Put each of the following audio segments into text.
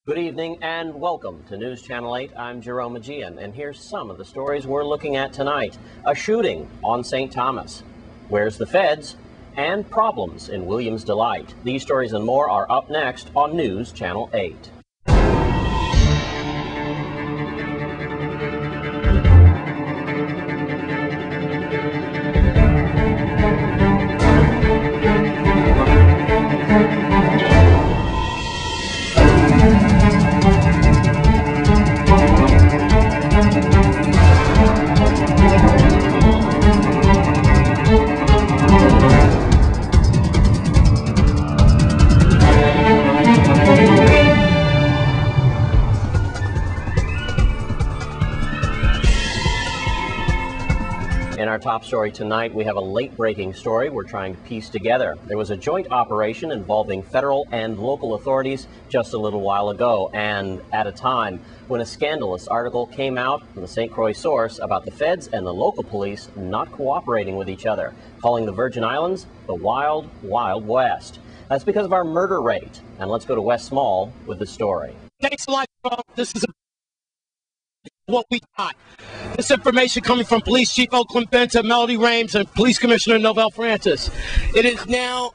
Good evening and welcome to News Channel 8. I'm Jerome Aegean, and here's some of the stories we're looking at tonight. A shooting on St. Thomas. Where's the feds? And problems in Williams Delight. These stories and more are up next on News Channel 8. In our top story tonight, we have a late-breaking story we're trying to piece together. There was a joint operation involving federal and local authorities just a little while ago, and at a time when a scandalous article came out from the St. Croix source about the feds and the local police not cooperating with each other, calling the Virgin Islands the Wild, Wild West. That's because of our murder rate. And let's go to Wes Small with the story. Thanks a lot, Paul. This is what we got. This information coming from Police Chief Oakland Benta, Melody Rames, and Police Commissioner Novell Francis. It is now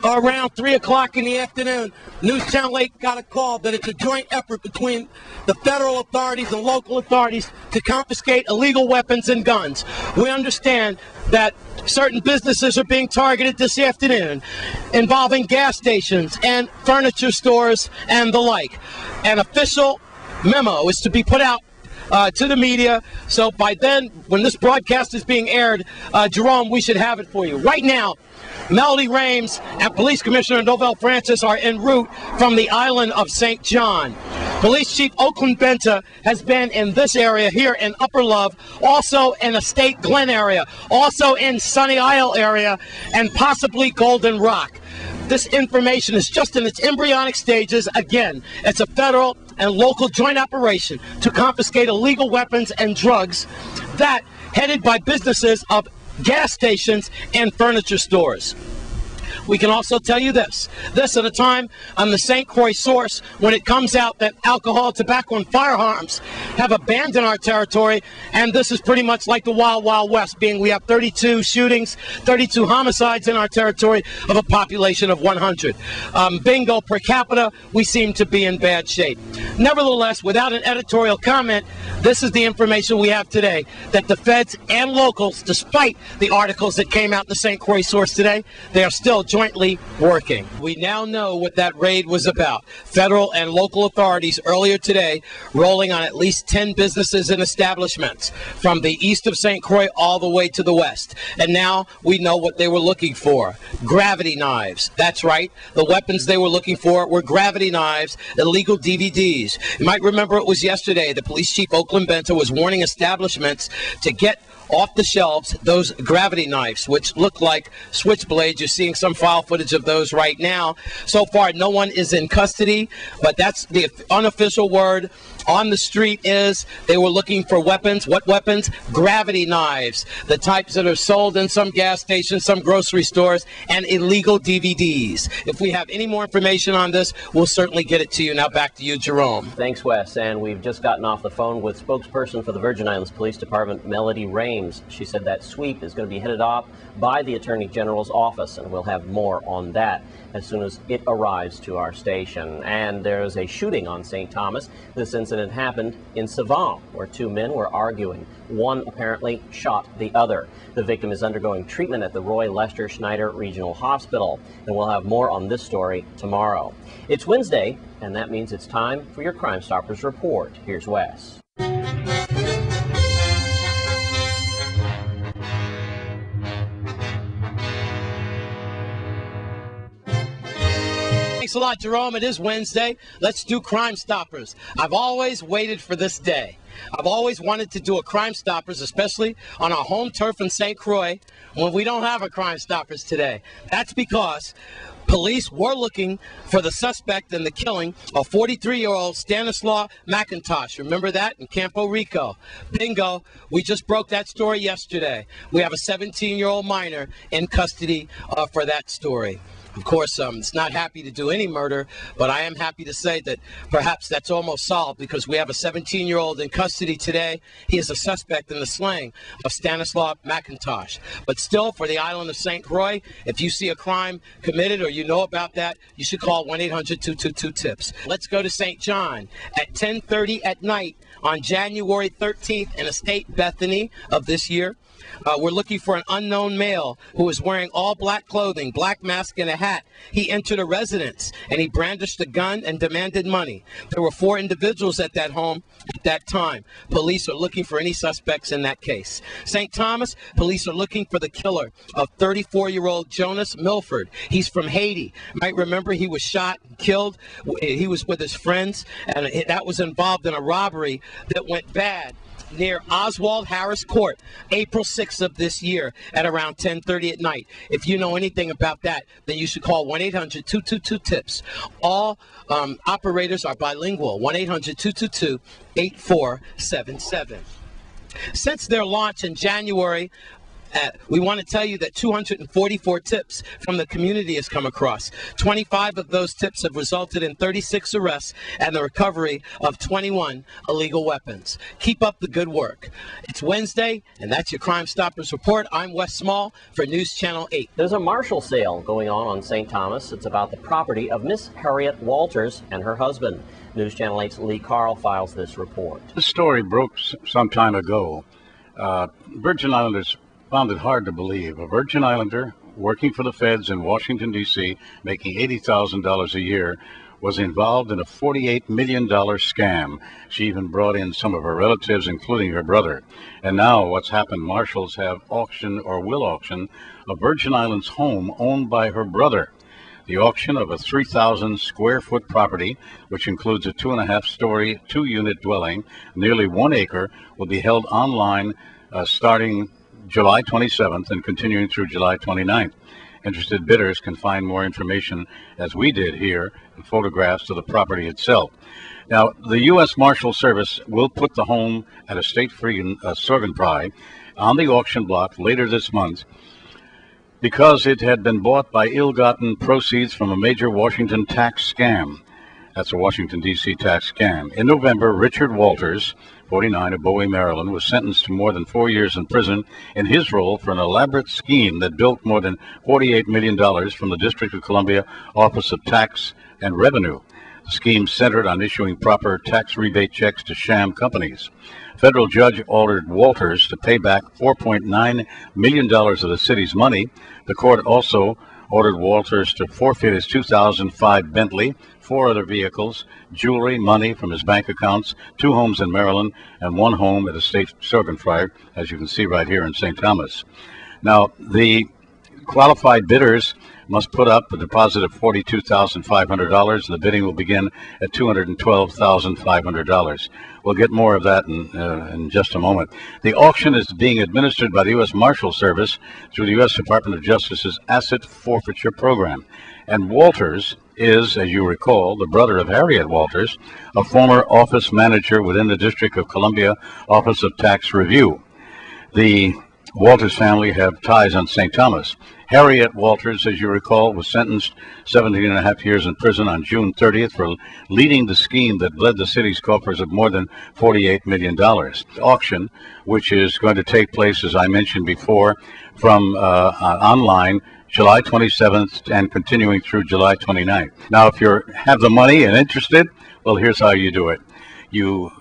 around 3 o'clock in the afternoon. News Channel 8 got a call that it's a joint effort between the federal authorities and local authorities to confiscate illegal weapons and guns. We understand that certain businesses are being targeted this afternoon involving gas stations and furniture stores and the like. An official memo is to be put out to the media, so by then, when this broadcast is being aired, Jerome, we should have it for you. Right now, Melody Rames and Police Commissioner Novell Francis are en route from the island of St. John. Police Chief Oakland Benta has been in this area here in Upper Love, also in Estate Glen area, also in Sunny Isle area, and possibly Golden Rock. This information is just in its embryonic stages. Again, it's a federal and local joint operation to confiscate illegal weapons and drugs, that headed by businesses of gas stations and furniture stores. We can also tell you this at a time on the St. Croix source, when it comes out that alcohol, tobacco, and firearms have abandoned our territory, and this is pretty much like the Wild Wild West, being we have 32 shootings, 32 homicides in our territory of a population of 100. Bingo, per capita, we seem to be in bad shape. Nevertheless, without an editorial comment, this is the information we have today, that the feds and locals, despite the articles that came out in the St. Croix source today, they are still jointly working. We now know what that raid was about. Federal and local authorities earlier today rolling on at least 10 businesses and establishments from the east of St. Croix all the way to the west. And now we know what they were looking for. Gravity knives. That's right. The weapons they were looking for were gravity knives, illegal DVDs. You might remember it was yesterday the Police Chief Oakland Benta was warning establishments to get off the shelves those gravity knives, which look like switchblades. You're seeing some file footage of those right now. So far, no one is in custody, but that's the unofficial word on the street is they were looking for weapons. What weapons? Gravity knives, the types that are sold in some gas stations, some grocery stores, and illegal DVDs. If we have any more information on this, we'll certainly get it to you. Now back to you, Jerome. Thanks, Wes. And we've just gotten off the phone with spokesperson for the Virgin Islands Police Department, Melody Rames. She said that sweep is going to be headed off by the Attorney General's office, and we'll have more on that as soon as it arrives to our station. And there's a shooting on St. Thomas. This incident happened in Savant, where two men were arguing. One apparently shot the other. The victim is undergoing treatment at the Roy Lester Schneider Regional Hospital, and we'll have more on this story tomorrow. It's Wednesday, and that means it's time for your Crime Stoppers report. Here's Wes. Thanks a lot, Jerome. It is Wednesday. Let's do Crime Stoppers. I've always waited for this day. I've always wanted to do a Crime Stoppers, especially on our home turf in St. Croix, when we don't have a Crime Stoppers today. That's because police were looking for the suspect in the killing of 43-year-old Stanislaw McIntosh. Remember that in Campo Rico? Bingo. We just broke that story yesterday. We have a 17-year-old minor in custody for that story. Of course, it's not happy to do any murder, but I am happy to say that perhaps that's almost solved because we have a 17-year-old in custody today. He is a suspect in the slaying of Stanislaw McIntosh. But still, for the island of St. Croix, if you see a crime committed or you know about that, you should call 1-800-222-TIPS. Let's go to St. John at 10:30 at night on January 13th in Estate Bethany of this year. We're looking for an unknown male who was wearing all black clothing, black mask, and a hat. He entered a residence and he brandished a gun and demanded money. There were 4 individuals at that home at that time. Police are looking for any suspects in that case. St. Thomas, police are looking for the killer of 34-year-old Jonas Milford. He's from Haiti. You might remember he was shot and killed. He was with his friends, and that was involved in a robbery that went bad near Oswald Harris Court, April 6th of this year at around 10:30 at night. If you know anything about that, then you should call 1-800-222-TIPS. All operators are bilingual, 1-800-222-8477. Since their launch in January, we want to tell you that 244 tips from the community has come across. 25 of those tips have resulted in 36 arrests and the recovery of 21 illegal weapons. Keep up the good work. It's Wednesday, and that's your Crime Stoppers Report. I'm Wes Small for News Channel 8. There's a Marshall sale going on St. Thomas. It's about the property of Miss Harriet Walters and her husband. News Channel 8's Lee Carl files this report. This story broke some time ago. Virgin Islanders found it hard to believe. A Virgin Islander working for the feds in Washington, D.C., making $80,000 a year, was involved in a $48 million scam. She even brought in some of her relatives, including her brother. And now what's happened, marshals have auctioned or will auction a Virgin Islands home owned by her brother. The auction of a 3,000 square foot property, which includes a 2.5-story, 2-unit dwelling, nearly 1 acre, will be held online starting July 27th and continuing through July 29th. Interested bidders can find more information, as we did here, and photographs of the property itself. Now, the U.S. Marshal Service will put the home at Estate Sorgenfrei on the auction block later this month because it had been bought by ill-gotten proceeds from a major Washington tax scam. That's a Washington, D.C. tax scam. In November, Richard Walters, 49, of Bowie, Maryland, was sentenced to more than 4 years in prison in his role for an elaborate scheme that bilked more than $48 million from the District of Columbia Office of Tax and Revenue. The scheme centered on issuing proper tax rebate checks to sham companies. A federal judge ordered Walters to pay back $4.9 million of the city's money. The court also ordered Walters to forfeit his 2005 Bentley, 4 other vehicles, jewelry, money from his bank accounts, 2 homes in Maryland, and 1 home at Estate Sorgenfrei, as you can see right here in St. Thomas. Now, the qualified bidders must put up a deposit of $42,500, and the bidding will begin at $212,500. We'll get more of that in just a moment. The auction is being administered by the U.S. Marshal Service through the U.S. Department of Justice's Asset Forfeiture Program. And Walters is, as you recall, the brother of Harriet Walters, a former office manager within the District of Columbia Office of Tax Review. The Walters family have ties on St. Thomas. Harriet Walters, as you recall, was sentenced 17.5 years in prison on June 30th for leading the scheme that bled the city's coffers of more than $48 million. The auction, which is going to take place, as I mentioned before, from online July 27th and continuing through July 29th. Now, if you have the money and interested, well, here's how you do it. You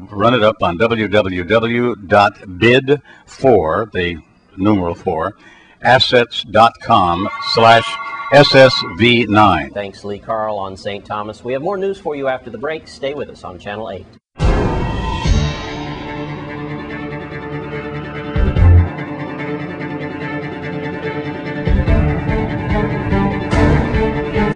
run it up on www.bid4, the numeral 4, assets.com/SSV9. Thanks, Lee Carl on St. Thomas. We have more news for you after the break. Stay with us on Channel 8.